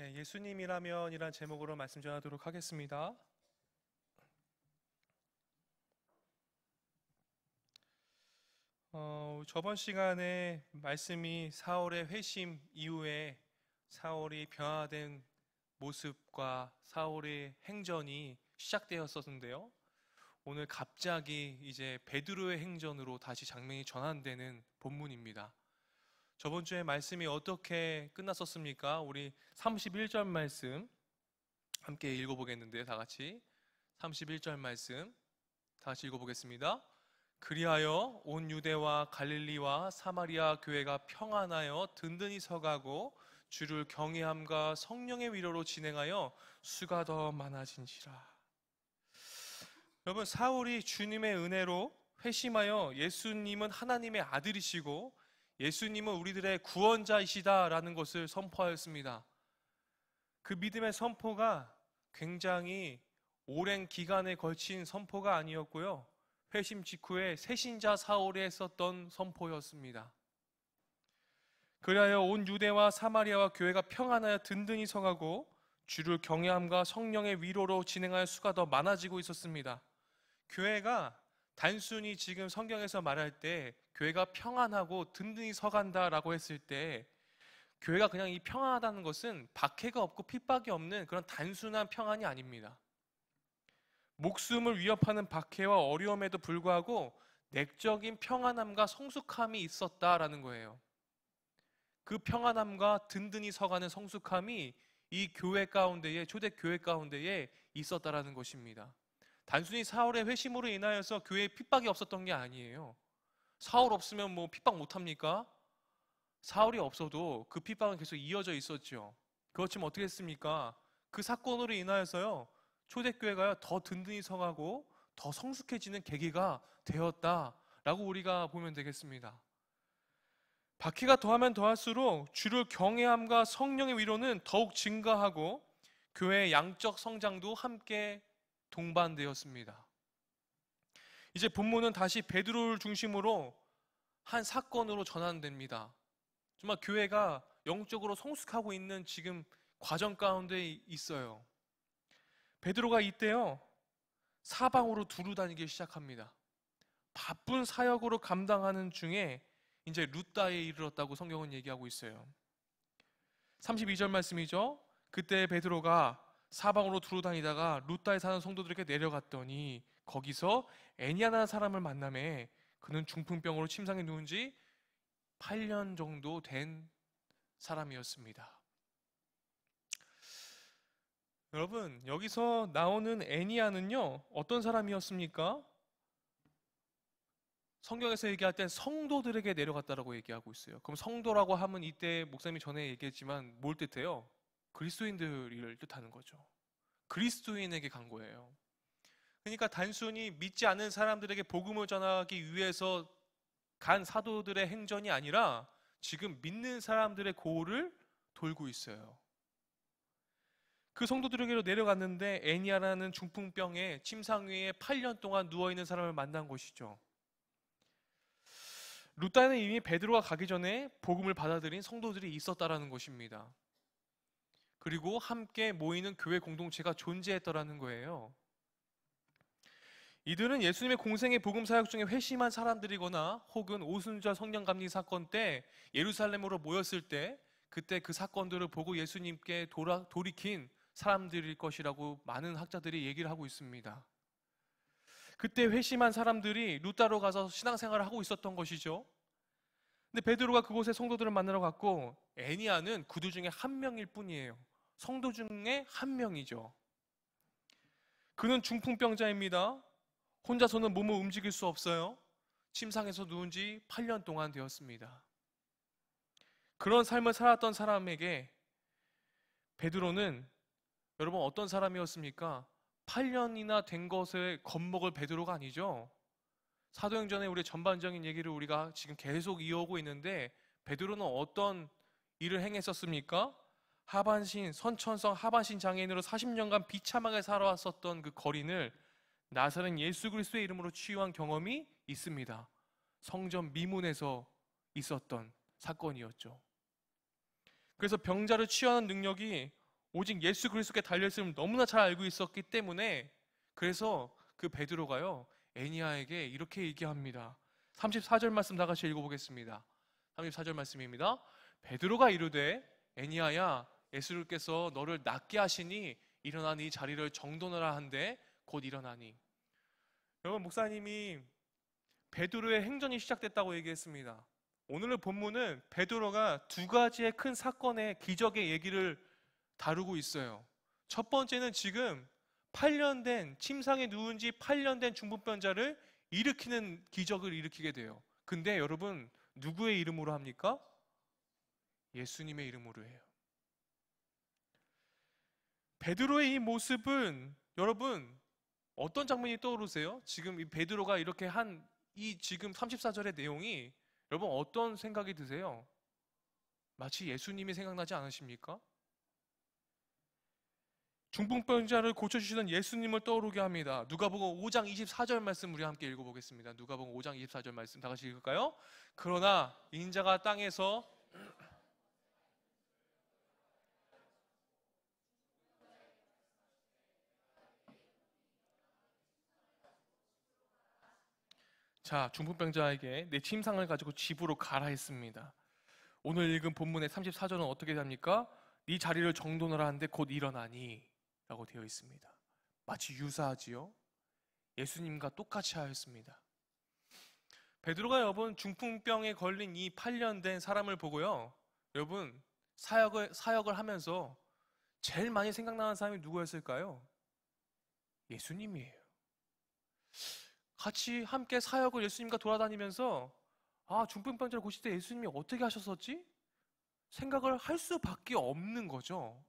네, 예수님이라면이란 제목으로 말씀 전하도록 하겠습니다. 저번 시간에 말씀이 사울의 회심 이후에 사울이 변화된 모습과 사울의 행전이 시작되었었는데요. 오늘 갑자기 이제 베드로의 행전으로 다시 장면이 전환되는 본문입니다. 저번 주에 말씀이 어떻게 끝났었습니까? 우리 31절 말씀 함께 읽어보겠는데, 다 같이 31절 말씀 다 같이 읽어보겠습니다. 그리하여 온 유대와 갈릴리와 사마리아 교회가 평안하여 든든히 서가고 주를 경외함과 성령의 위로로 진행하여 수가 더 많아진지라. 여러분, 사울이 주님의 은혜로 회심하여 예수님은 하나님의 아들이시고 예수님은 우리들의 구원자이시다라는 것을 선포하였습니다. 그 믿음의 선포가 굉장히 오랜 기간에 걸친 선포가 아니었고요, 회심 직후에 새신자 사울이 했었던 선포였습니다. 그리하여 온 유대와 사마리아와 교회가 평안하여 든든히 서가고 주를 경외함과 성령의 위로로 진행하여 수가 더 많아지고 있었습니다. 교회가 단순히 지금 성경에서 말할 때 교회가 평안하고 든든히 서간다라고 했을 때, 교회가 그냥 이 평안하다는 것은 박해가 없고 핍박이 없는 그런 단순한 평안이 아닙니다. 목숨을 위협하는 박해와 어려움에도 불구하고 내적인 평안함과 성숙함이 있었다라는 거예요. 그 평안함과 든든히 서가는 성숙함이 이 교회 가운데에, 초대교회 가운데에 있었다라는 것입니다. 단순히 사울의 회심으로 인하여서 교회에 핍박이 없었던 게 아니에요. 사울 없으면 뭐 핍박 못합니까? 사울이 없어도 그 핍박은 계속 이어져 있었죠. 그렇지만 어떻게 했습니까? 그 사건으로 인하여서요, 초대교회가 더 든든히 서가고 더 성숙해지는 계기가 되었다라고 우리가 보면 되겠습니다. 박해가 더하면 더할수록 주를 경외함과 성령의 위로는 더욱 증가하고 교회의 양적 성장도 함께 동반되었습니다. 이제 본문은 다시 베드로를 중심으로 한 사건으로 전환됩니다. 정말 교회가 영적으로 성숙하고 있는 지금 과정 가운데 있어요. 베드로가 이때요, 사방으로 두루 다니기 시작합니다. 바쁜 사역으로 감당하는 중에 이제 루다에 이르렀다고 성경은 얘기하고 있어요. 32절 말씀이죠. 그때 베드로가 사방으로 두루 다니다가 루다에 사는 성도들에게 내려갔더니 거기서 애니아라는 사람을 만나매 그는 중풍병으로 침상에 누운 지 8년 정도 된 사람이었습니다. 여러분, 여기서 나오는 애니아는요, 어떤 사람이었습니까? 성경에서 얘기할 땐 성도들에게 내려갔다라고 얘기하고 있어요. 그럼 성도라고 하면 이때 목사님이 전에 얘기했지만 뭘 뜻해요? 그리스도인들을 뜻하는 거죠. 그리스도인에게 간 거예요. 그러니까 단순히 믿지 않는 사람들에게 복음을 전하기 위해서 간 사도들의 행전이 아니라 지금 믿는 사람들의 고를 돌고 있어요. 그 성도들에게로 내려갔는데 애니아라는 중풍병에 침상 위에 8년 동안 누워있는 사람을 만난 것이죠. 루다는 이미 베드로가 가기 전에 복음을 받아들인 성도들이 있었다라는 것입니다. 그리고 함께 모이는 교회 공동체가 존재했더라는 거예요. 이들은 예수님의 공생의 복음 사역 중에 회심한 사람들이거나 혹은 오순절 성령 감리 사건 때 예루살렘으로 모였을 때 그때 그 사건들을 보고 예수님께 돌이킨 사람들일 것이라고 많은 학자들이 얘기를 하고 있습니다. 그때 회심한 사람들이 루다로 가서 신앙생활을 하고 있었던 것이죠. 근데 베드로가 그곳에 성도들을 만나러 갔고 애니아는 그들 중에 한 명일 뿐이에요. 성도 중에 한 명이죠. 그는 중풍병자입니다. 혼자서는 몸을 움직일 수 없어요. 침상에서 누운 지 8년 동안 되었습니다. 그런 삶을 살았던 사람에게 베드로는, 여러분, 어떤 사람이었습니까? 8년이나 된 것에 겁먹을 베드로가 아니죠. 사도행전에 우리 전반적인 얘기를 우리가 지금 계속 이어오고 있는데 베드로는 어떤 일을 행했었습니까? 선천성 하반신 장애인으로 40년간 비참하게 살아왔었던 그 거린을 나사렛 예수 그리스도의 이름으로 치유한 경험이 있습니다. 성전 미문에서 있었던 사건이었죠. 그래서 병자를 치유하는 능력이 오직 예수 그리스도께 달려있음을 너무나 잘 알고 있었기 때문에, 그래서 그 베드로가요 애니야에게 이렇게 얘기합니다. 34절 말씀 다 같이 읽어보겠습니다. 34절 말씀입니다. 베드로가 이르되 애니야야, 예수께서 너를 낫게 하시니 일어나 네 자리를 정돈하라 한데 곧 일어나니. 여러분, 목사님이 베드로의 행전이 시작됐다고 얘기했습니다. 오늘의 본문은 베드로가 두 가지의 큰 사건의 기적의 얘기를 다루고 있어요. 첫 번째는 지금 8년 된, 침상에 누운 지 8년 된 중풍병자를 일으키는 기적을 일으키게 돼요. 근데 여러분, 누구의 이름으로 합니까? 예수님의 이름으로 해요. 베드로의 이 모습은 여러분 어떤 장면이 떠오르세요? 지금 이 베드로가 이렇게 한 이 지금 34절의 내용이 여러분 어떤 생각이 드세요? 마치 예수님이 생각나지 않으십니까? 중풍병자를 고쳐주시는 예수님을 떠오르게 합니다. 누가복음 5장 24절 말씀 우리 함께 읽어보겠습니다. 누가복음 5장 24절 말씀 다 같이 읽을까요? 그러나 인자가 땅에서 자, 중풍병자에게 내 침상을 가지고 집으로 가라 했습니다. 오늘 읽은 본문의 34절은 어떻게 됩니까? 네 자리를 정돈하라 하는데 곧 일어나니 라고 되어 있습니다. 마치 유사하지요? 예수님과 똑같이 하였습니다. 베드로가 여러분 중풍병에 걸린 이 8년 된 사람을 보고요, 여러분 사역을 하면서 제일 많이 생각나는 사람이 누구였을까요? 예수님이에요. 같이 함께 사역을 예수님과 돌아다니면서 중풍병자를 고칠 때 예수님이 어떻게 하셨었지? 생각을 할 수밖에 없는 거죠.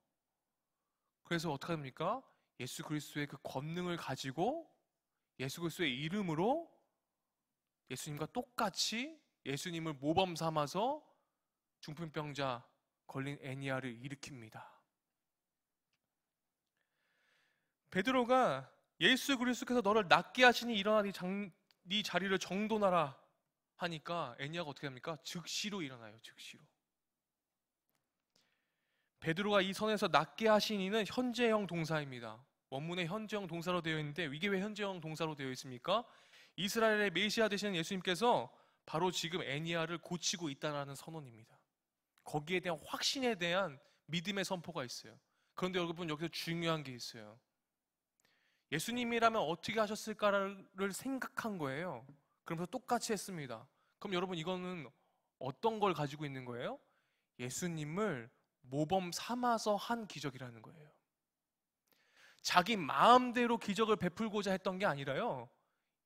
그래서 어떻게 합니까? 예수 그리스도의 그 권능을 가지고 예수 그리스도의 이름으로 예수님과 똑같이 예수님을 모범 삼아서 중풍병자 걸린 애니야를 일으킵니다. 베드로가 예수 그리스도께서 너를 낫게 하시니 일어나 네 자리를 정돈하라 하니까 애니야가 어떻게 합니까? 즉시로 일어나요. 즉시로. 베드로가 이 선에서 낫게 하시니는 현재형 동사입니다. 원문에 현재형 동사로 되어 있는데 이게 왜 현재형 동사로 되어 있습니까? 이스라엘의 메시아 되시는 예수님께서 바로 지금 애니야를 고치고 있다는 선언입니다. 거기에 대한 확신에 대한 믿음의 선포가 있어요. 그런데 여러분, 여기서 중요한 게 있어요. 예수님이라면 어떻게 하셨을까를 생각한 거예요. 그러면서 똑같이 했습니다. 그럼 여러분, 이거는 어떤 걸 가지고 있는 거예요? 예수님을 모범 삼아서 한 기적이라는 거예요. 자기 마음대로 기적을 베풀고자 했던 게 아니라요,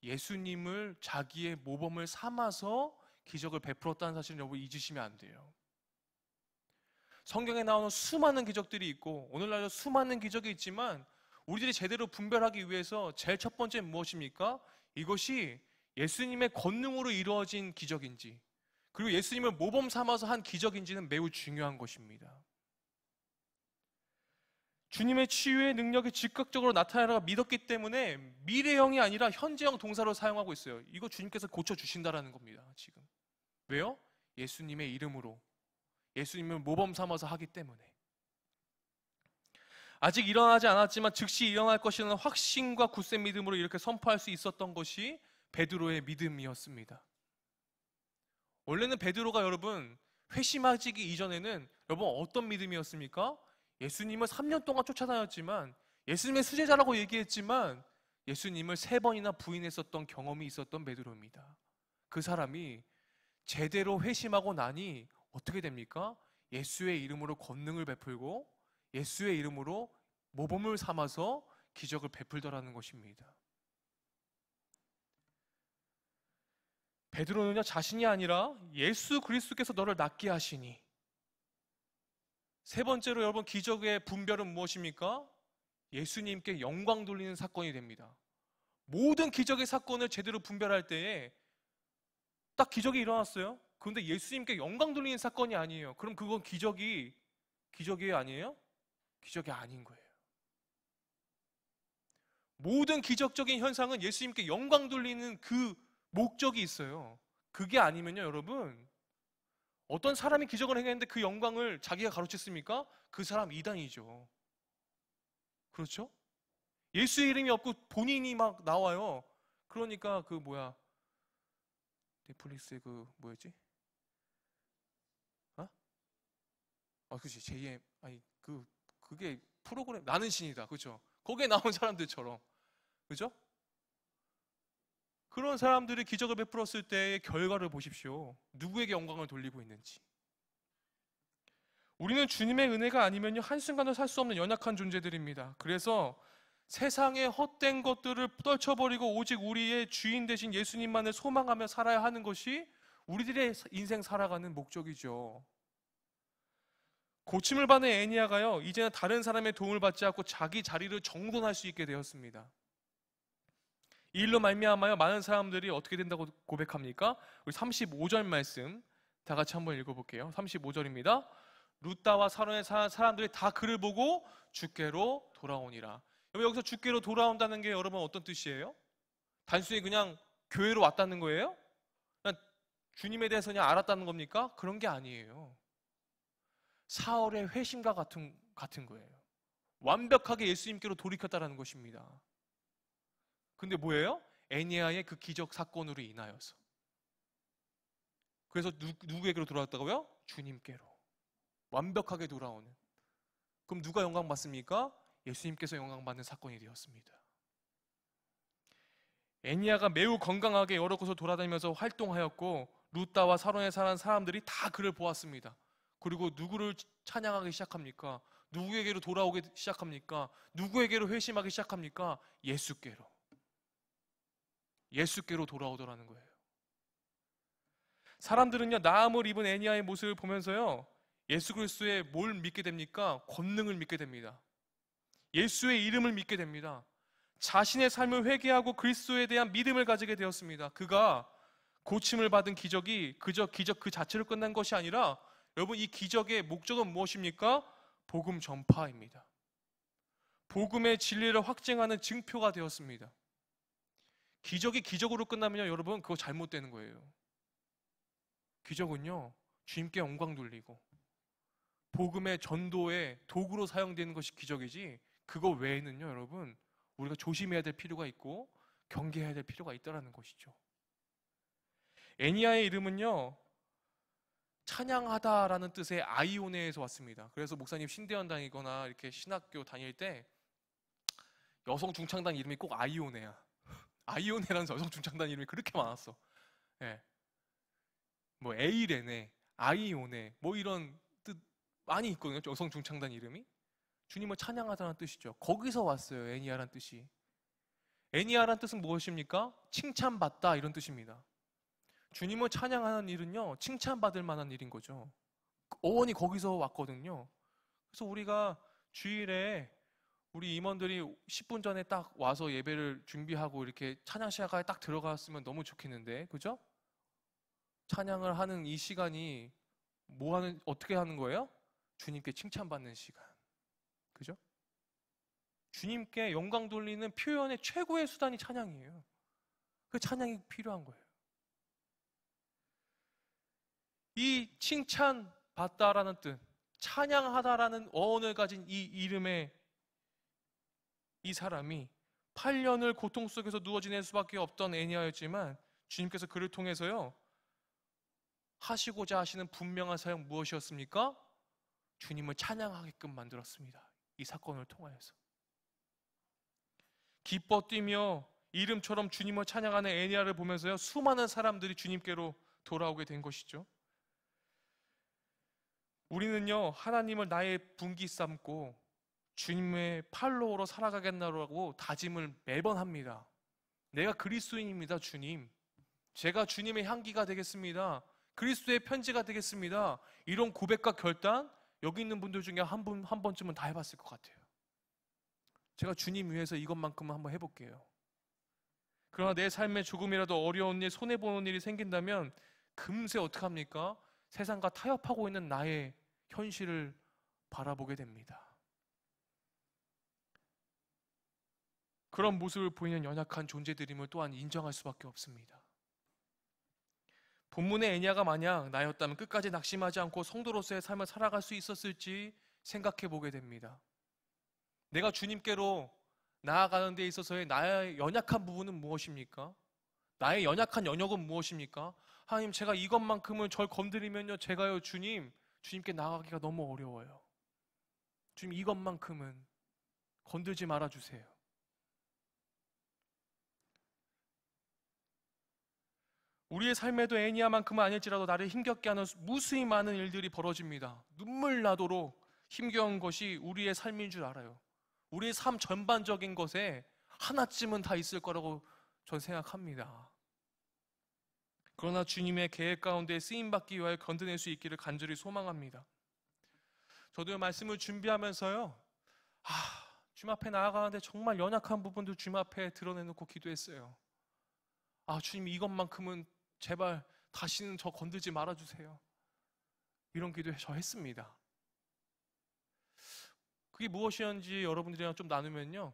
예수님을 자기의 모범을 삼아서 기적을 베풀었다는 사실을 여러분 잊으시면 안 돼요. 성경에 나오는 수많은 기적들이 있고 오늘날도 수많은 기적이 있지만 우리들이 제대로 분별하기 위해서 제일 첫 번째는 무엇입니까? 이것이 예수님의 권능으로 이루어진 기적인지, 그리고 예수님을 모범 삼아서 한 기적인지는 매우 중요한 것입니다. 주님의 치유의 능력이 즉각적으로 나타나라 믿었기 때문에 미래형이 아니라 현재형 동사로 사용하고 있어요. 이거 주님께서 고쳐주신다라는 겁니다. 지금 왜요? 예수님의 이름으로, 예수님을 모범 삼아서 하기 때문에. 아직 일어나지 않았지만 즉시 일어날 것이라는 확신과 굳센 믿음으로 이렇게 선포할 수 있었던 것이 베드로의 믿음이었습니다. 원래는 베드로가 여러분 회심하기 이전에는 여러분 어떤 믿음이었습니까? 예수님을 3년 동안 쫓아다녔지만, 예수님의 수제자라고 얘기했지만 예수님을 3번이나 부인했었던 경험이 있었던 베드로입니다. 그 사람이 제대로 회심하고 나니 어떻게 됩니까? 예수의 이름으로 권능을 베풀고 예수의 이름으로 모범을 삼아서 기적을 베풀더라는 것입니다. 베드로는요, 자신이 아니라 예수 그리스도께서 너를 낫게 하시니. 세 번째로 여러분, 기적의 분별은 무엇입니까? 예수님께 영광 돌리는 사건이 됩니다. 모든 기적의 사건을 제대로 분별할 때에 딱 기적이 일어났어요. 그런데 예수님께 영광 돌리는 사건이 아니에요. 그럼 그건 기적이 아니에요? 기적이 아닌 거예요. 모든 기적적인 현상은 예수님께 영광 돌리는 그 목적이 있어요. 그게 아니면요, 여러분, 어떤 사람이 기적을 행했는데 그 영광을 자기가 가로챘습니까? 그 사람 이단이죠. 그렇죠? 예수의 이름이 없고 본인이 막 나와요. 그러니까 그 뭐야, 넷플릭스의 그 뭐였지? 어? 그치, JM, 아니 그게 프로그램 나는 신이다, 그죠? 거기에 나온 사람들처럼, 그죠? 그런 사람들이 기적을 베풀었을 때의 결과를 보십시오. 누구에게 영광을 돌리고 있는지. 우리는 주님의 은혜가 아니면요, 한순간도 살 수 없는 연약한 존재들입니다. 그래서 세상의 헛된 것들을 떨쳐버리고 오직 우리의 주인 되신 예수님만을 소망하며 살아야 하는 것이 우리들의 인생 살아가는 목적이죠. 고침을 받은 애니야가요, 이제는 다른 사람의 도움을 받지 않고 자기 자리를 정돈할 수 있게 되었습니다. 이 일로 말미암아요, 많은 사람들이 어떻게 된다고 고백합니까? 우리 35절 말씀 다 같이 한번 읽어볼게요. 35절입니다. 룻다와 사론의 사람들이 다 그를 보고 주께로 돌아오니라. 여기서 주께로 돌아온다는 게 여러분 어떤 뜻이에요? 단순히 그냥 교회로 왔다는 거예요? 그냥 주님에 대해서 그냥 알았다는 겁니까? 그런 게 아니에요. 사울의 회심과 같은 거예요. 완벽하게 예수님께로 돌이켰다는 것입니다. 근데 뭐예요? 애니야의 그 기적 사건으로 인하여서. 그래서 누구에게로 돌아왔다고요? 주님께로. 완벽하게 돌아오는. 그럼 누가 영광 받습니까? 예수님께서 영광 받는 사건이 되었습니다. 애니야가 매우 건강하게 여러 곳을 돌아다니면서 활동하였고 룻다와 사론에 사는 사람들이 다 그를 보았습니다. 그리고 누구를 찬양하기 시작합니까? 누구에게로 돌아오기 시작합니까? 누구에게로 회심하기 시작합니까? 예수께로. 예수께로 돌아오더라는 거예요. 사람들은요, 나음을 입은 애니야의 모습을 보면서요, 예수 그리스도의 뭘 믿게 됩니까? 권능을 믿게 됩니다. 예수의 이름을 믿게 됩니다. 자신의 삶을 회개하고 그리스도에 대한 믿음을 가지게 되었습니다. 그가 고침을 받은 기적이 그저 기적 그 자체로 끝난 것이 아니라, 여러분, 이 기적의 목적은 무엇입니까? 복음 전파입니다. 복음의 진리를 확증하는 증표가 되었습니다. 기적이 기적으로 끝나면요, 여러분, 그거 잘못되는 거예요. 기적은요, 주님께 영광 돌리고 복음의 전도의 도구로 사용되는 것이 기적이지, 그거 외에는요, 여러분, 우리가 조심해야 될 필요가 있고 경계해야 될 필요가 있다는 것이죠. 애니야의 이름은요, 찬양하다라는 뜻의 아이오네에서 왔습니다. 그래서 목사님 신대원 다니거나 이렇게 신학교 다닐 때 여성 중창단 이름이 꼭 아이오네야. 아이오네라는 여성 중창단 이름이 그렇게 많았어. 예. 뭐 에이레네, 아이오네, 뭐 이런 뜻 많이 있거든요. 여성 중창단 이름이. 주님을 찬양하다는 뜻이죠. 거기서 왔어요, 애니야라는 뜻이. 애니야라는 뜻은 무엇입니까? 칭찬받다, 이런 뜻입니다. 주님을 찬양하는 일은요, 칭찬받을 만한 일인 거죠. 어원이 거기서 왔거든요. 그래서 우리가 주일에 우리 임원들이 10분 전에 딱 와서 예배를 준비하고 이렇게 찬양 시간에 딱 들어갔으면 너무 좋겠는데, 그죠? 찬양을 하는 이 시간이 어떻게 하는 거예요? 주님께 칭찬받는 시간. 그죠? 주님께 영광 돌리는 표현의 최고의 수단이 찬양이에요. 그 찬양이 필요한 거예요. 이 칭찬받다라는 뜻, 찬양하다라는 어원을 가진 이 이름의 이 사람이 8년을 고통 속에서 누워 지낼 수밖에 없던 애니야였지만 주님께서 그를 통해서요, 하시고자 하시는 분명한 사역 무엇이었습니까? 주님을 찬양하게끔 만들었습니다. 이 사건을 통하여서. 기뻐 뛰며 이름처럼 주님을 찬양하는 애니야를 보면서요, 수많은 사람들이 주님께로 돌아오게 된 것이죠. 우리는요, 하나님을 나의 분기 삼고 주님의 팔로우로 살아가겠나라고 다짐을 매번 합니다. 내가 그리스도인입니다, 주님. 제가 주님의 향기가 되겠습니다. 그리스도의 편지가 되겠습니다. 이런 고백과 결단, 여기 있는 분들 중에 한 번쯤은 다 해봤을 것 같아요. 제가 주님 위해서 이것만큼은 한번 해볼게요. 그러나 내 삶에 조금이라도 어려운 일, 손해보는 일이 생긴다면 금세 어떡합니까? 세상과 타협하고 있는 나의 현실을 바라보게 됩니다. 그런 모습을 보이는 연약한 존재들임을 또한 인정할 수밖에 없습니다. 본문의 애니야가 만약 나였다면 끝까지 낙심하지 않고 성도로서의 삶을 살아갈 수 있었을지 생각해 보게 됩니다. 내가 주님께로 나아가는 데 있어서의 나의 연약한 부분은 무엇입니까? 나의 연약한 영역은 무엇입니까? 하나님, 제가 이것만큼은 절 건드리면요, 제가요, 주님께 나아가기가 너무 어려워요. 주님, 이것만큼은 건들지 말아주세요. 우리의 삶에도 애니야만큼은 아닐지라도 나를 힘겹게 하는 무수히 많은 일들이 벌어집니다. 눈물 나도록 힘겨운 것이 우리의 삶인 줄 알아요. 우리의 삶 전반적인 것에 하나쯤은 다 있을 거라고 전 생각합니다. 그러나 주님의 계획 가운데 쓰임받기 위하여 건드낼 수 있기를 간절히 소망합니다. 저도 말씀을 준비하면서요, 주님 앞에 나아가는데 정말 연약한 부분도 주님 앞에 드러내놓고 기도했어요. 주님, 이것만큼은 제발 다시는 저 건들지 말아주세요. 이런 기도 저 했습니다. 그게 무엇이었는지 여러분들이랑 좀 나누면요,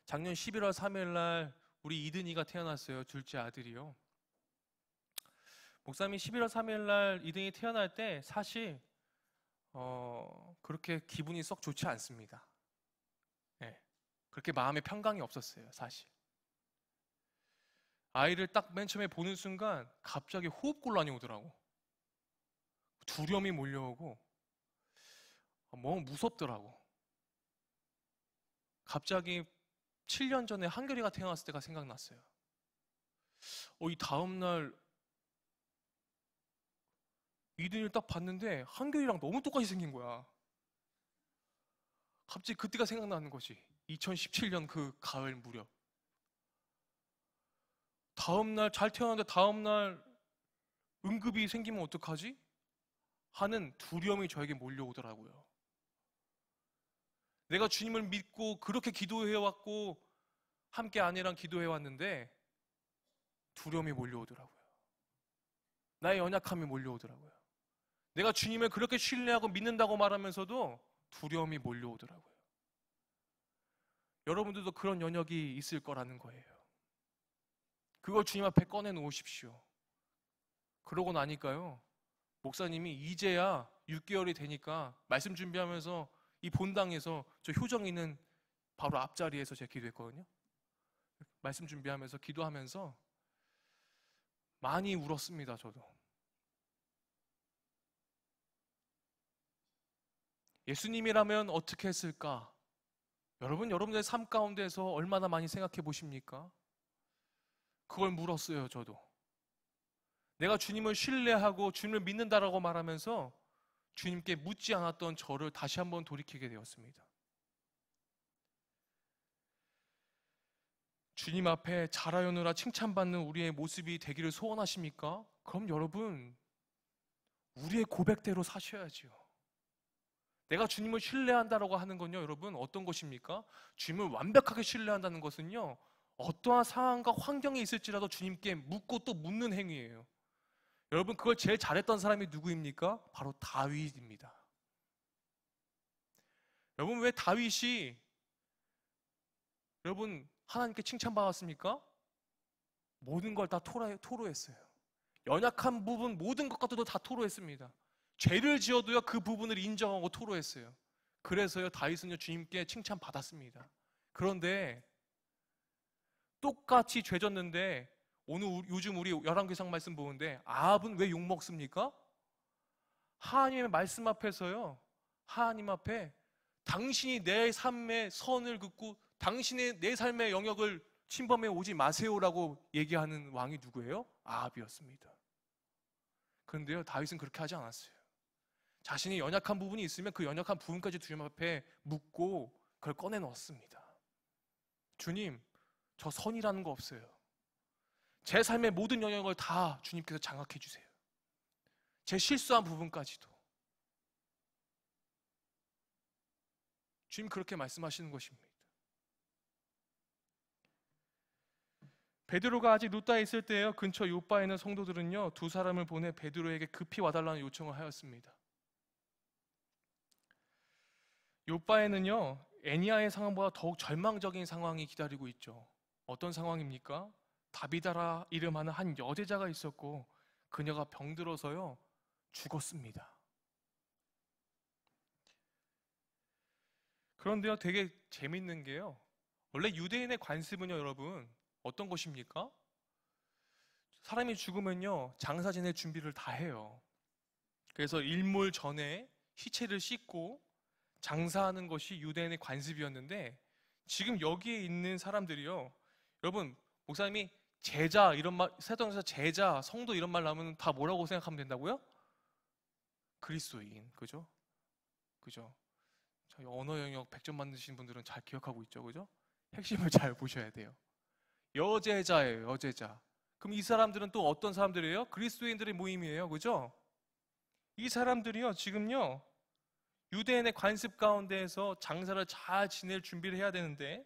작년 11월 3일 날 우리 이든이가 태어났어요. 둘째 아들이요. 목사님이 11월 3일 날 이든이 태어날 때 사실 그렇게 기분이 썩 좋지 않습니다. 네, 그렇게 마음에 평강이 없었어요, 사실. 아이를 딱 맨 처음에 보는 순간 갑자기 호흡곤란이 오더라고. 두려움이 몰려오고 너무 무섭더라고. 갑자기 7년 전에 한결이가 태어났을 때가 생각났어요. 이 다음날 이든이를 딱 봤는데 한결이랑 너무 똑같이 생긴 거야. 갑자기 그때가 생각나는 거지. 2017년 그 가을 무렵. 다음날 잘 태어났는데 다음날 응급이 생기면 어떡하지? 하는 두려움이 저에게 몰려오더라고요. 내가 주님을 믿고 그렇게 기도해왔고 함께 아내랑 기도해왔는데 두려움이 몰려오더라고요. 나의 연약함이 몰려오더라고요. 내가 주님을 그렇게 신뢰하고 믿는다고 말하면서도 두려움이 몰려오더라고요. 여러분들도 그런 연약이 있을 거라는 거예요. 그걸 주님 앞에 꺼내놓으십시오. 그러고 나니까요, 목사님이 이제야 6개월이 되니까 말씀 준비하면서 이 본당에서 저 효정 있는 바로 앞자리에서 제가 기도했거든요. 말씀 준비하면서 기도하면서 많이 울었습니다. 저도. 예수님이라면 어떻게 했을까? 여러분들의 삶 가운데서 얼마나 많이 생각해 보십니까? 그걸 물었어요. 저도. 내가 주님을 신뢰하고 주님을 믿는다라고 말하면서 주님께 묻지 않았던 저를 다시 한번 돌이키게 되었습니다. 주님 앞에 잘하여노라 칭찬받는 우리의 모습이 되기를 소원하십니까? 그럼 여러분, 우리의 고백대로 사셔야지요. 내가 주님을 신뢰한다라고 하는 건요, 여러분, 어떤 것입니까? 주님을 완벽하게 신뢰한다는 것은요, 어떠한 상황과 환경이 있을지라도 주님께 묻고 또 묻는 행위예요. 여러분, 그걸 제일 잘했던 사람이 누구입니까? 바로 다윗입니다. 여러분, 왜 다윗이 여러분 하나님께 칭찬받았습니까? 모든 걸 다 토로했어요. 연약한 부분 모든 것과도 다 토로했습니다. 죄를 지어도요, 그 부분을 인정하고 토로했어요. 그래서요, 다윗은요, 주님께 칭찬받았습니다. 그런데 똑같이 죄 졌는데 요즘 우리 열왕기상 말씀 보는데 아합은 왜 욕먹습니까? 하나님의 말씀 앞에서요, 하나님 앞에 당신이 내 삶의 선을 긋고 당신의 내 삶의 영역을 침범해 오지 마세요라고 얘기하는 왕이 누구예요? 아합이었습니다. 그런데요, 다윗은 그렇게 하지 않았어요. 자신이 연약한 부분이 있으면 그 연약한 부분까지 주님 앞에 묻고 그걸 꺼내놓았습니다. 주님, 저 선이라는 거 없어요. 제 삶의 모든 영역을 다 주님께서 장악해 주세요. 제 실수한 부분까지도. 주님 그렇게 말씀하시는 것입니다. 베드로가 아직 루다에 있을 때요, 근처 요바에 있는 성도들은요, 두 사람을 보내 베드로에게 급히 와달라는 요청을 하였습니다. 요바에는요, 애니야의 상황보다 더욱 절망적인 상황이 기다리고 있죠. 어떤 상황입니까? 다비다라 이름하는 한 여제자가 있었고 그녀가 병들어서요, 죽었습니다. 그런데요, 되게 재밌는 게요. 원래 유대인의 관습은요, 여러분, 어떤 것입니까? 사람이 죽으면요, 장사 지낼 준비를 다 해요. 그래서 일몰 전에 시체를 씻고 장사하는 것이 유대인의 관습이었는데, 지금 여기에 있는 사람들이요, 여러분, 목사님이 제자 이런 말, 세상에서 제자, 성도 이런 말 나오면 다 뭐라고 생각하면 된다고요? 그리스도인, 그죠? 그죠? 저희 언어 영역 100점 만드신 분들은 잘 기억하고 있죠, 그죠? 핵심을 잘 보셔야 돼요. 여제자예요, 여제자. 그럼 이 사람들은 또 어떤 사람들이에요? 그리스도인들의 모임이에요, 그죠? 이 사람들이요, 지금요, 유대인의 관습 가운데에서 장사를 잘 지낼 준비를 해야 되는데,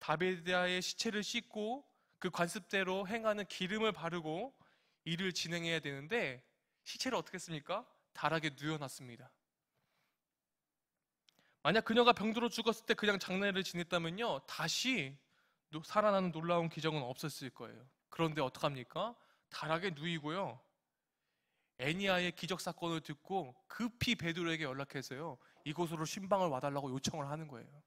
다비드의 시체를 씻고 그 관습대로 행하는 기름을 바르고 일을 진행해야 되는데, 시체를 어떻게 했습니까? 다락에 누워놨습니다. 만약 그녀가 병들어 죽었을 때 그냥 장례를 지냈다면요, 다시 살아나는 놀라운 기적은 없었을 거예요. 그런데 어떡합니까? 다락에 누이고요, 애니아의 기적 사건을 듣고 급히 베드로에게 연락해서요, 이곳으로 신방을 와달라고 요청을 하는 거예요.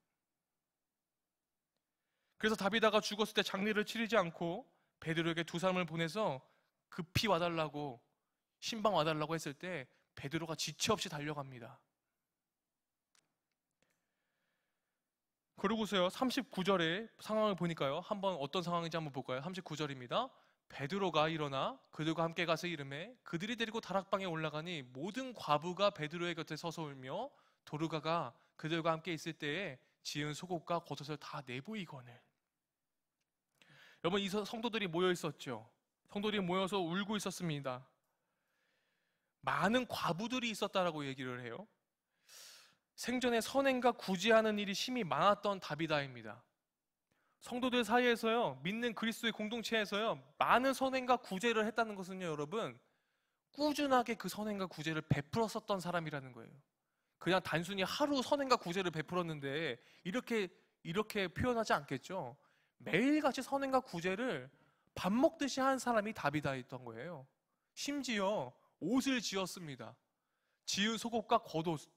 그래서 다비다가 죽었을 때 장례를 치르지 않고 베드로에게 두 사람을 보내서 급히 와달라고, 신방 와달라고 했을 때 베드로가 지체 없이 달려갑니다. 그러고서요, 39절의 상황을 보니까요, 한번 어떤 상황인지 한번 볼까요? 39절입니다. 베드로가 일어나 그들과 함께 가서 이르매 그들이 데리고 다락방에 올라가니 모든 과부가 베드로의 곁에 서서 울며 도르가가 그들과 함께 있을 때에 지은 속옷과 겉옷을 다 내보이거늘. 여러분, 이 성도들이 모여 있었죠. 성도들이 모여서 울고 있었습니다. 많은 과부들이 있었다라고 얘기를 해요. 생전에 선행과 구제하는 일이 심히 많았던 다비다입니다. 성도들 사이에서요, 믿는 그리스도의 공동체에서요, 많은 선행과 구제를 했다는 것은요, 여러분, 꾸준하게 그 선행과 구제를 베풀었었던 사람이라는 거예요. 그냥 단순히 하루 선행과 구제를 베풀었는데 이렇게 표현하지 않겠죠. 매일같이 선행과 구제를 밥 먹듯이 한 사람이 다비다였던 거예요. 심지어 옷을 지었습니다. 지은 속옷과 겉옷.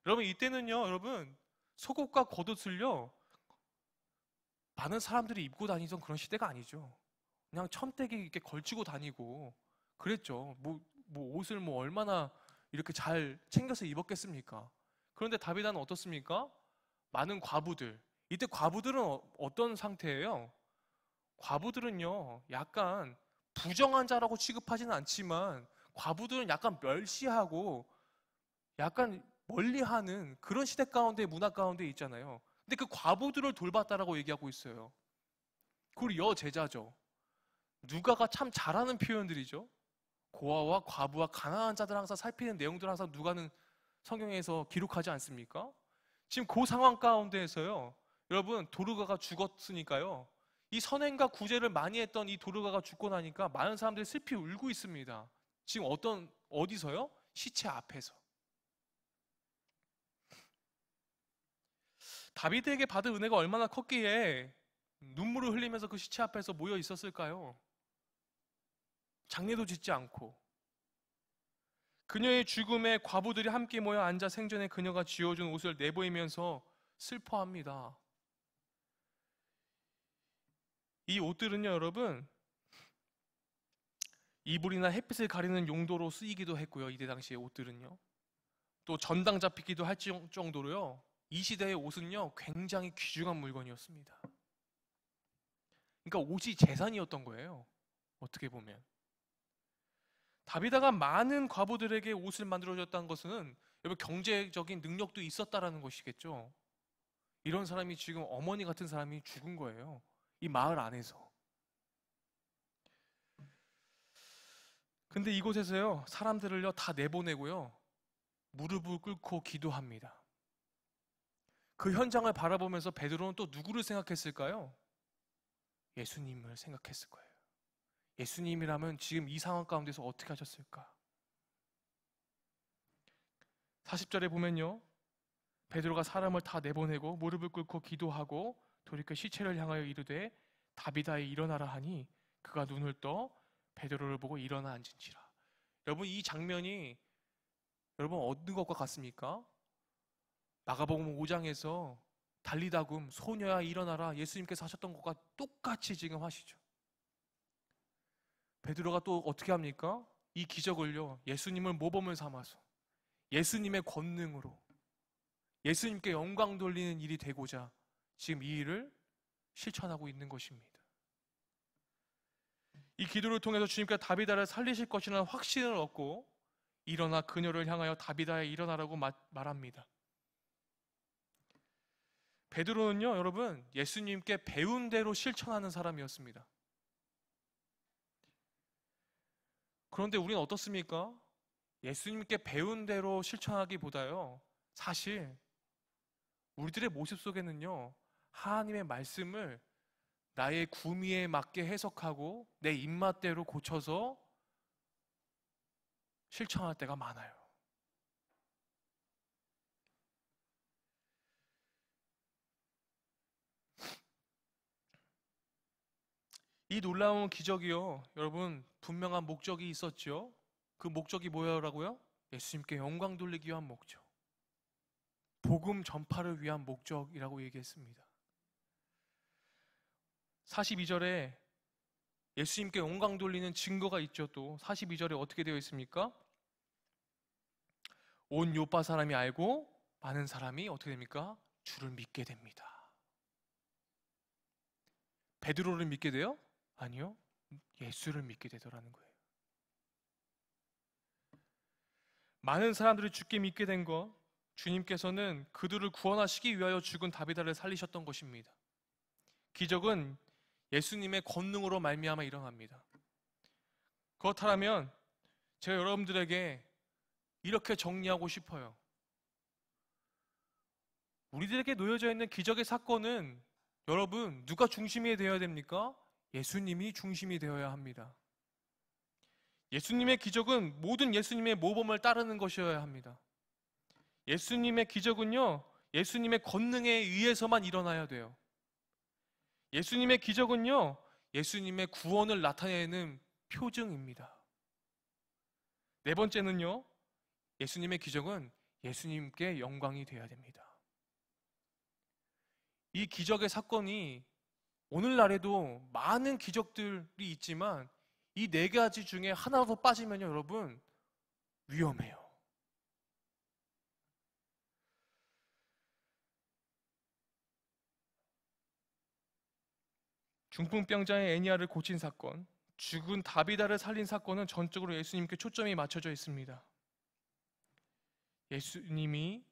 여러분, 이때는요, 여러분, 속옷과 겉옷을요, 많은 사람들이 입고 다니던 그런 시대가 아니죠. 그냥 첨대기 이렇게 걸치고 다니고 그랬죠. 옷을 얼마나 이렇게 잘 챙겨서 입었겠습니까? 그런데 다비다는 어떻습니까? 많은 과부들. 이때 과부들은 어떤 상태예요? 과부들은요, 약간 부정한 자라고 취급하지는 않지만 과부들은 약간 멸시하고 약간 멀리하는 그런 시대 가운데, 문화 가운데 있잖아요. 근데 그 과부들을 돌봤다라고 얘기하고 있어요. 그리고 여제자죠. 누가가 참 잘하는 표현들이죠. 고아와 과부와 가난한 자들 항상 살피는 내용들 항상 누가는 성경에서 기록하지 않습니까? 지금 그 상황 가운데에서요, 여러분, 도르가가 죽었으니까요, 이 선행과 구제를 많이 했던 이 도르가가 죽고 나니까 많은 사람들이 슬피 울고 있습니다. 지금 어디서요? 시체 앞에서. 다비드에게 받은 은혜가 얼마나 컸기에 눈물을 흘리면서 그 시체 앞에서 모여 있었을까요? 장례도 짓지 않고. 그녀의 죽음에 과부들이 함께 모여 앉아 생전에 그녀가 지어준 옷을 내보이면서 슬퍼합니다. 이 옷들은요, 여러분, 이불이나 햇빛을 가리는 용도로 쓰이기도 했고요. 이때 당시의 옷들은요. 또 전당 잡히기도 할 정도로요, 이 시대의 옷은요, 굉장히 귀중한 물건이었습니다. 그러니까 옷이 재산이었던 거예요. 어떻게 보면. 다비다가 많은 과부들에게 옷을 만들어줬다는 것은 여러분, 경제적인 능력도 있었다라는 것이겠죠. 이런 사람이 지금 어머니 같은 사람이 죽은 거예요. 이 마을 안에서. 근데 이곳에서요, 사람들을요 다 내보내고요, 무릎을 꿇고 기도합니다. 그 현장을 바라보면서 베드로는 또 누구를 생각했을까요? 예수님을 생각했을 거예요. 예수님이라면 지금 이 상황 가운데서 어떻게 하셨을까? 40절에 보면요, 베드로가 사람을 다 내보내고 무릎을 꿇고 기도하고 돌이켜 시체를 향하여 이르되 다비다에 일어나라 하니 그가 눈을 떠 베드로를 보고 일어나 앉은지라. 여러분, 이 장면이 여러분 어느 것과 같습니까? 마가복음 5장에서 달리다굼 소녀야 일어나라 예수님께서 하셨던 것과 똑같이 지금 하시죠. 베드로가 또 어떻게 합니까? 이 기적을요, 예수님을 모범을 삼아서 예수님의 권능으로 예수님께 영광 돌리는 일이 되고자 지금 이 일을 실천하고 있는 것입니다. 이 기도를 통해서 주님께서 다비다를 살리실 것이라는 확신을 얻고 일어나 그녀를 향하여 다비다야 일어나라고 말합니다. 베드로는요, 여러분, 예수님께 배운 대로 실천하는 사람이었습니다. 그런데 우리는 어떻습니까? 예수님께 배운 대로 실천하기보다요, 사실 우리들의 모습 속에는요, 하나님의 말씀을 나의 구미에 맞게 해석하고 내 입맛대로 고쳐서 실천할 때가 많아요. 이 놀라운 기적이요, 여러분, 분명한 목적이 있었죠. 그 목적이 뭐라고요? 예수님께 영광 돌리기 위한 목적, 복음 전파를 위한 목적이라고 얘기했습니다. 42절에 예수님께 영광 돌리는 증거가 있죠. 또 42절에 어떻게 되어 있습니까? 온 요파 사람이 알고 많은 사람이 어떻게 됩니까? 주를 믿게 됩니다. 베드로를 믿게 돼요? 아니요, 예수를 믿게 되더라는 거예요. 많은 사람들이 주께 믿게 된 것, 주님께서는 그들을 구원하시기 위하여 죽은 다비다를 살리셨던 것입니다. 기적은 예수님의 권능으로 말미암아 일어납니다. 그렇다면 제가 여러분들에게 이렇게 정리하고 싶어요. 우리들에게 놓여져 있는 기적의 사건은 여러분, 누가 중심이 되어야 됩니까? 예수님이 중심이 되어야 합니다. 예수님의 기적은 모든 예수님의 모범을 따르는 것이어야 합니다. 예수님의 기적은요, 예수님의 권능에 의해서만 일어나야 돼요. 예수님의 기적은요, 예수님의 구원을 나타내는 표징입니다. 네 번째는요, 예수님의 기적은 예수님께 영광이 되어야 됩니다. 이 기적의 사건이 오늘날에도 많은 기적들이 있지만 이 네 가지 중에 하나라도 빠지면요, 여러분, 위험해요. 중풍병자의 애니아를 고친 사건, 죽은 다비다를 살린 사건은 전적으로 예수님께 초점이 맞춰져 있습니다. 예수님이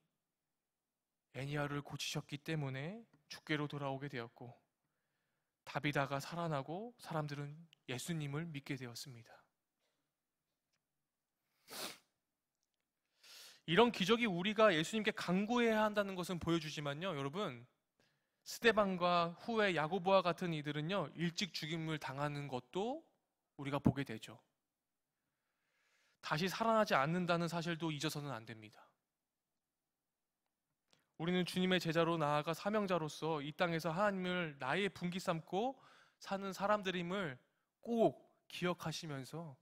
애니아를 고치셨기 때문에 주께로 돌아오게 되었고, 다비다가 살아나고 사람들은 예수님을 믿게 되었습니다. 이런 기적이 우리가 예수님께 간구해야 한다는 것은 보여주지만요, 여러분, 스데반과 후에 야고보와 같은 이들은요, 일찍 죽임을 당하는 것도 우리가 보게 되죠. 다시 살아나지 않는다는 사실도 잊어서는 안 됩니다. 우리는 주님의 제자로 나아가 사명자로서 이 땅에서 하나님을 나의 분기 삼고 사는 사람들임을 꼭 기억하시면서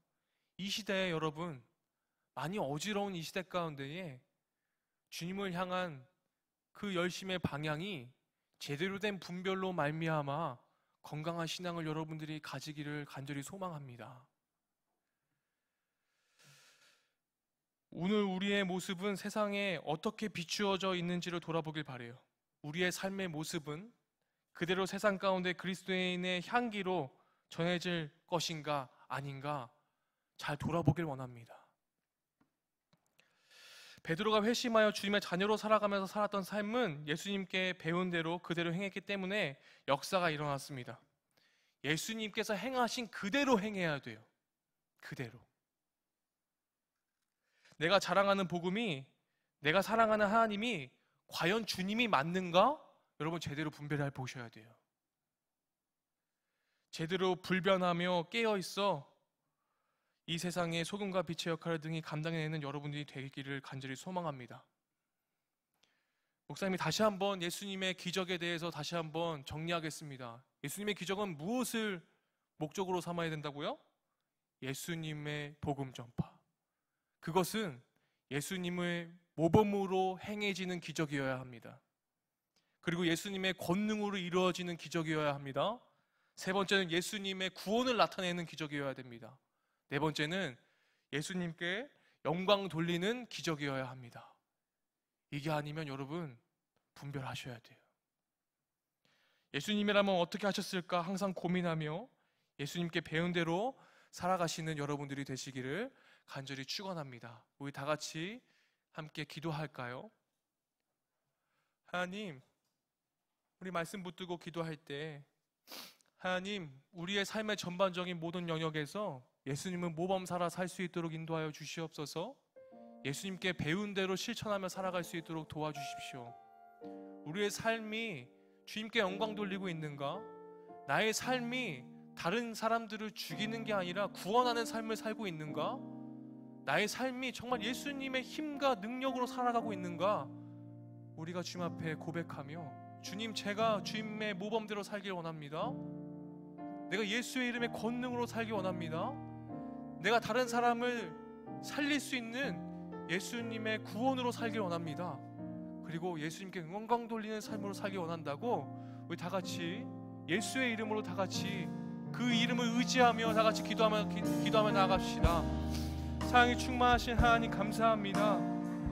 이 시대에 여러분, 많이 어지러운 이 시대 가운데에 주님을 향한 그 열심의 방향이 제대로 된 분별로 말미암아 건강한 신앙을 여러분들이 가지기를 간절히 소망합니다. 오늘 우리의 모습은 세상에 어떻게 비추어져 있는지를 돌아보길 바라요. 우리의 삶의 모습은 그대로 세상 가운데 그리스도인의 향기로 전해질 것인가 아닌가 잘 돌아보길 원합니다. 베드로가 회심하여 주님의 자녀로 살아가면서 살았던 삶은 예수님께 배운 대로 그대로 행했기 때문에 역사가 일어났습니다. 예수님께서 행하신 그대로 행해야 돼요. 그대로. 내가 자랑하는 복음이, 내가 사랑하는 하나님이 과연 주님이 맞는가? 여러분, 제대로 분별해 보셔야 돼요. 제대로 불변하며 깨어있어 이 세상의 소금과 빛의 역할을 등이 감당해내는 여러분들이 되기를 간절히 소망합니다. 목사님이 다시 한번 예수님의 기적에 대해서 다시 한번 정리하겠습니다. 예수님의 기적은 무엇을 목적으로 삼아야 된다고요? 예수님의 복음 전파. 그것은 예수님의 모범으로 행해지는 기적이어야 합니다. 그리고 예수님의 권능으로 이루어지는 기적이어야 합니다. 세 번째는 예수님의 구원을 나타내는 기적이어야 됩니다. 네 번째는 예수님께 영광 돌리는 기적이어야 합니다. 이게 아니면 여러분 분별하셔야 돼요. 예수님이라면 어떻게 하셨을까 항상 고민하며 예수님께 배운 대로 살아가시는 여러분들이 되시기를 간절히 축원합니다. 우리 다 같이 함께 기도할까요? 하나님, 우리 말씀 붙들고 기도할 때 하나님, 우리의 삶의 전반적인 모든 영역에서 예수님을 모범사라 살 수 있도록 인도하여 주시옵소서. 예수님께 배운 대로 실천하며 살아갈 수 있도록 도와주십시오. 우리의 삶이 주님께 영광 돌리고 있는가? 나의 삶이 다른 사람들을 죽이는 게 아니라 구원하는 삶을 살고 있는가? 나의 삶이 정말 예수님의 힘과 능력으로 살아가고 있는가? 우리가 주님 앞에 고백하며 주님, 제가 주님의 모범대로 살길 원합니다. 내가 예수의 이름의 권능으로 살기 원합니다. 내가 다른 사람을 살릴 수 있는 예수님의 구원으로 살길 원합니다. 그리고 예수님께 영광 돌리는 삶으로 살기 원한다고 우리 다 같이 예수의 이름으로 다 같이 그 이름을 의지하며 다 같이 기도하며 나아갑시다. 사랑이 충만하신 하나님 감사합니다.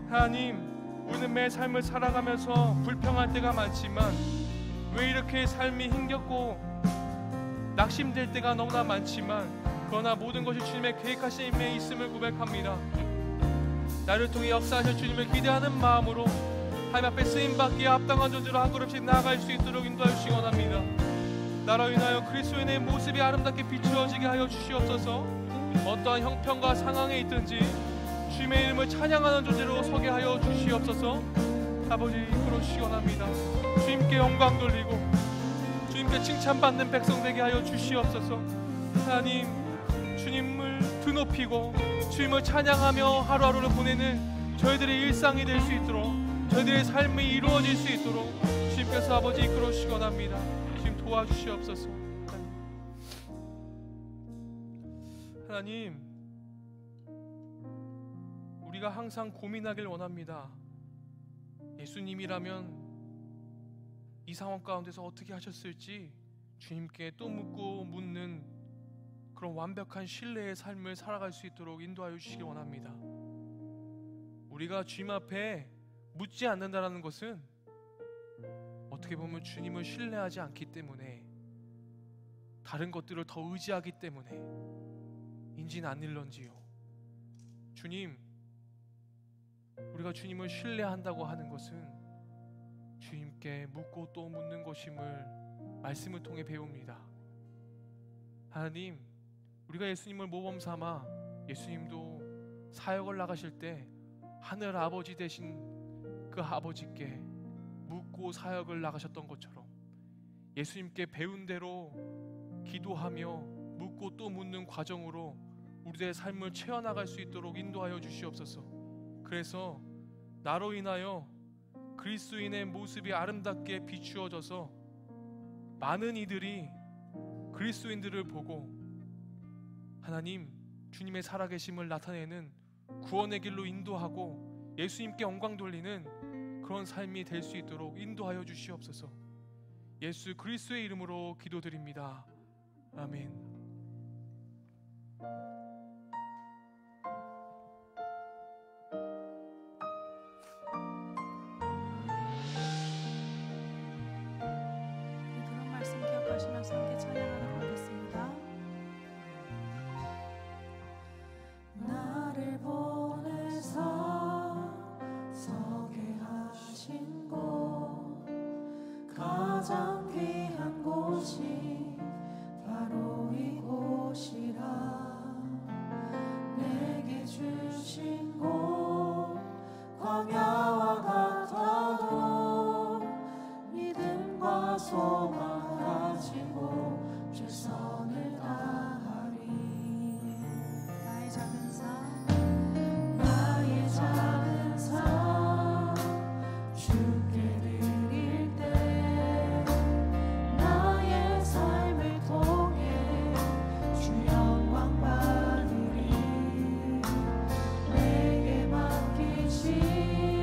하나님, 우리는 매 삶을 살아가면서 불평할 때가 많지만 왜 이렇게 삶이 힘겹고 낙심될 때가 너무나 많지만 그러나 모든 것이 주님의 계획하신 힘에 있음을 고백합니다. 나를 통해 역사하실 주님을 기대하는 마음으로 하나님 앞에 쓰임받기에 합당한 존재로 한 걸음씩 나아갈 수 있도록 인도하여 주시기 원합니다. 나로 인하여 그리스도인의 모습이 아름답게 비추어지게 하여 주시옵소서. 어떠한 형편과 상황에 있든지 주님의 이름을 찬양하는 존재로 서게 하여 주시옵소서. 아버지, 이끌어 주시기 원합니다. 주님께 영광 돌리고 주님께 칭찬받는 백성 되게 하여 주시옵소서. 하나님, 주님을 드높이고 주님을 찬양하며 하루하루를 보내는 저희들의 일상이 될 수 있도록, 저희들의 삶이 이루어질 수 있도록 주님께서 아버지 이끌어 주시기 원합니다. 주님 도와주시옵소서. 하나님, 우리가 항상 고민하길 원합니다. 예수님이라면 이 상황 가운데서 어떻게 하셨을지 주님께 또 묻는 그런 완벽한 신뢰의 삶을 살아갈 수 있도록 인도하여 주시기 원합니다. 우리가 주님 앞에 묻지 않는다는 것은 어떻게 보면 주님을 신뢰하지 않기 때문에, 다른 것들을 더 의지하기 때문에 인지는 않을런지요. 주님, 우리가 주님을 신뢰한다고 하는 것은 주님께 묻고 또 묻는 것임을 말씀을 통해 배웁니다. 하나님, 우리가 예수님을 모범 삼아 예수님도 사역을 나가실 때 하늘 아버지 되신 그 아버지께 묻고 사역을 나가셨던 것처럼 예수님께 배운 대로 기도하며 묻고 또 묻는 과정으로 우리의 삶을 채워나갈 수 있도록 인도하여 주시옵소서. 그래서 나로 인하여 그리스도인의 모습이 아름답게 비추어져서 많은 이들이 그리스도인들을 보고 하나님, 주님의 살아계심을 나타내는 구원의 길로 인도하고 예수님께 영광 돌리는 그런 삶이 될 수 있도록 인도하여 주시옵소서. 예수 그리스도의 이름으로 기도드립니다. 아멘. 기억하시면서 함께 찬양하도록 하겠습니다. 나를 보내사 서게 하신 곳, 가장 귀한 곳이 바로 이곳이라. 내게 주신 곳 광야와 같아도 믿음과 소망 가지고 최선을 다하리. 나의 작은 삶 주께 드릴 때 나의 삶을 통해 주 영광 받으리. 내게 맡기신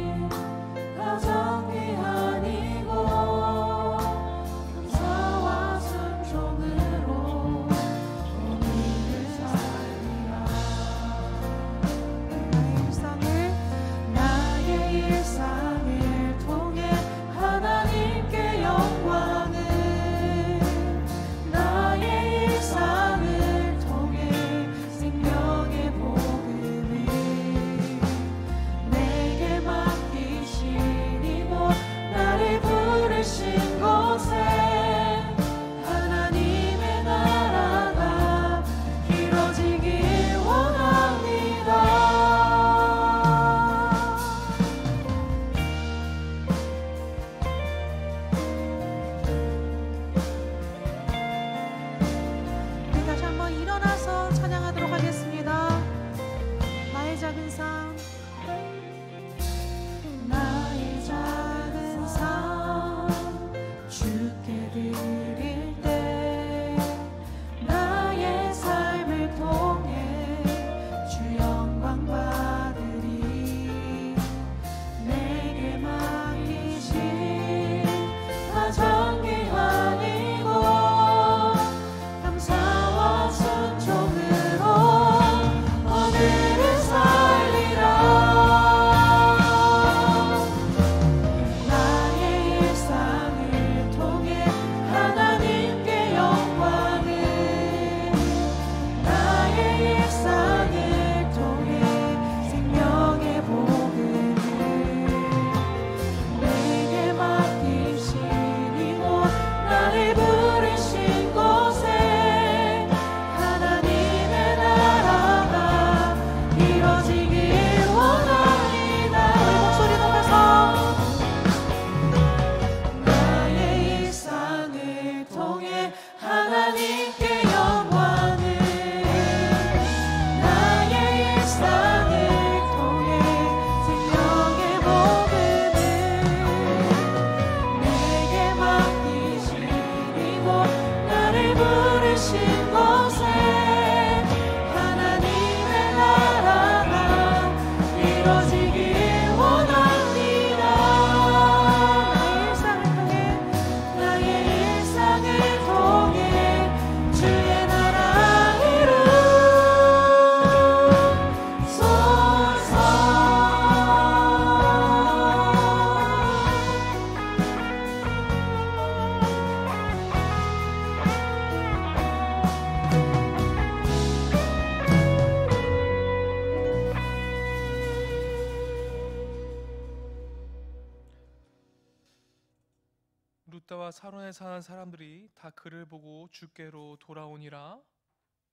룻다와 사론에 사는 사람들이 다 그를 보고 주께로 돌아오니라.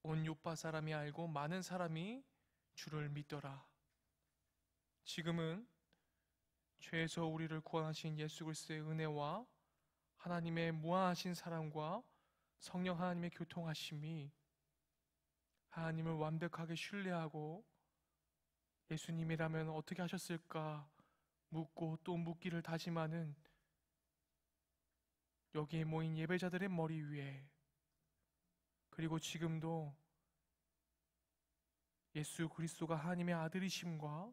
온 요파 사람이 알고 많은 사람이 주를 믿더라. 지금은 죄에서 우리를 구원하신 예수 그리스도의 은혜와 하나님의 무한하신 사랑과 성령 하나님의 교통하심이 하나님을 완벽하게 신뢰하고 예수님이라면 어떻게 하셨을까 묻고 또 묻기를 다짐하는 여기에 모인 예배자들의 머리 위에, 그리고 지금도 예수 그리스도가 하나님의 아들이심과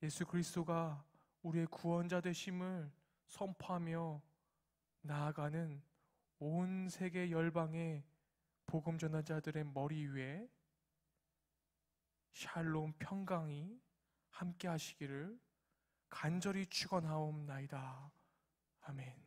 예수 그리스도가 우리의 구원자 되심을 선포하며 나아가는 온 세계 열방의 복음 전하자들의 머리 위에 샬롬 평강이 함께 하시기를 간절히 축원하옵나이다. 아멘.